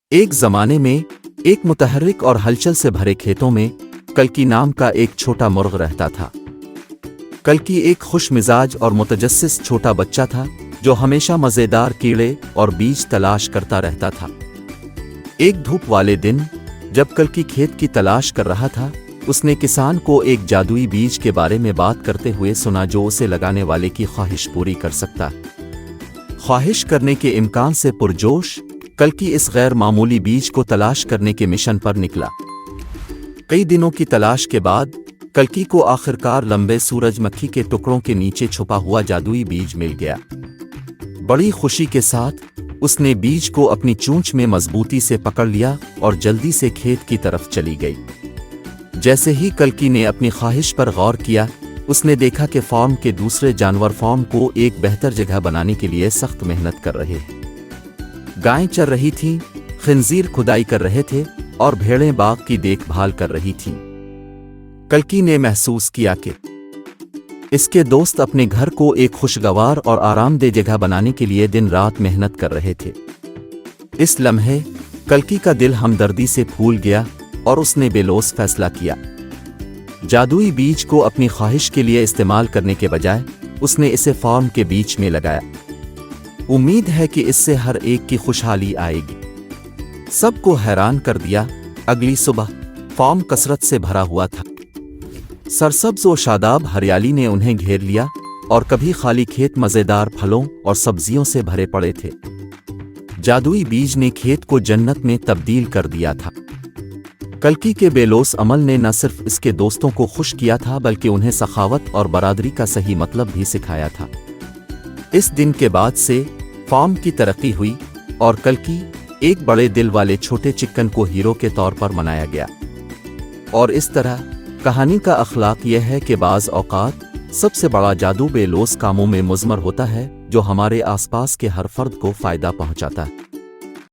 ایک زمانے میں ایک متحرک اور ہلچل سے بھرے کھیتوں میں کلکی نام کا ایک چھوٹا مرغ رہتا تھا۔ کلکی ایک خوش مزاج اور متجسس چھوٹا بچہ تھا جو ہمیشہ مزیدار کیڑے اور بیج تلاش کرتا رہتا تھا۔ ایک دھوپ والے دن جب کلکی کھیت کی تلاش کر رہا تھا، اس نے کسان کو ایک جادوئی بیج کے بارے میں بات کرتے ہوئے سنا جو اسے لگانے والے کی خواہش پوری کر سکتا۔ خواہش کرنے کے امکان سے پرجوش کلکی اس غیر معمولی بیج کو تلاش کرنے کے مشن پر نکلا۔ کئی دنوں کی تلاش کے بعد کلکی کو آخرکار لمبے سورج مکھی کے ٹکڑوں کے نیچے چھپا ہوا جادوئی بیج مل گیا۔ بڑی خوشی کے ساتھ اس نے بیج کو اپنی چونچ میں مضبوطی سے پکڑ لیا اور جلدی سے کھیت کی طرف چلی گئی۔ جیسے ہی کلکی نے اپنی خواہش پر غور کیا، اس نے دیکھا کہ فارم کے دوسرے جانور فارم کو ایک بہتر جگہ بنانے کے لیے سخت محنت کر رہے ہیں۔ گائیں چر رہی تھیں، خنزیر کھدائی کر رہے تھے اور بھیڑیں باغ کی دیکھ بھال کر رہی تھیں۔ کلکی نے محسوس کیا کہ اس کے دوست اپنے گھر کو ایک خوشگوار اور آرام دہ جگہ بنانے کے لیے دن رات محنت کر رہے تھے۔ اس لمحے کلکی کا دل ہمدردی سے پھول گیا اور اس نے بے لوث فیصلہ کیا۔ جادوئی بیج کو اپنی خواہش کے لیے استعمال کرنے کے بجائے اس نے اسے فارم کے بیچ میں لگایا۔ امید ہے کہ اس سے ہر ایک کی خوشحالی آئے گی۔ سب کو حیران کر دیا۔ اگلی صبح فارم کثرت سے بھرا ہوا تھا۔ سرسبز و شاداب ہریالی نے انہیں گھیر لیا اور کبھی خالی کھیت مزیدار پھلوں اور سبزیوں سے بھرے پڑے تھے۔ جادوئی بیج نے کھیت کو جنت میں تبدیل کر دیا تھا۔ کلکی کے بے لوث عمل نے نہ صرف اس کے دوستوں کو خوش کیا تھا بلکہ انہیں سخاوت اور برادری کا صحیح مطلب بھی سکھایا تھا۔ اس دن کے بعد سے فارم کی ترقی ہوئی اور کلکی ایک بڑے دل والے چھوٹے چکن کو ہیرو کے طور پر منایا گیا۔ اور اس طرح کہانی کا اخلاق یہ ہے کہ بعض اوقات سب سے بڑا جادو بے لوث کاموں میں مضمر ہوتا ہے جو ہمارے آس پاس کے ہر فرد کو فائدہ پہنچاتا ہے۔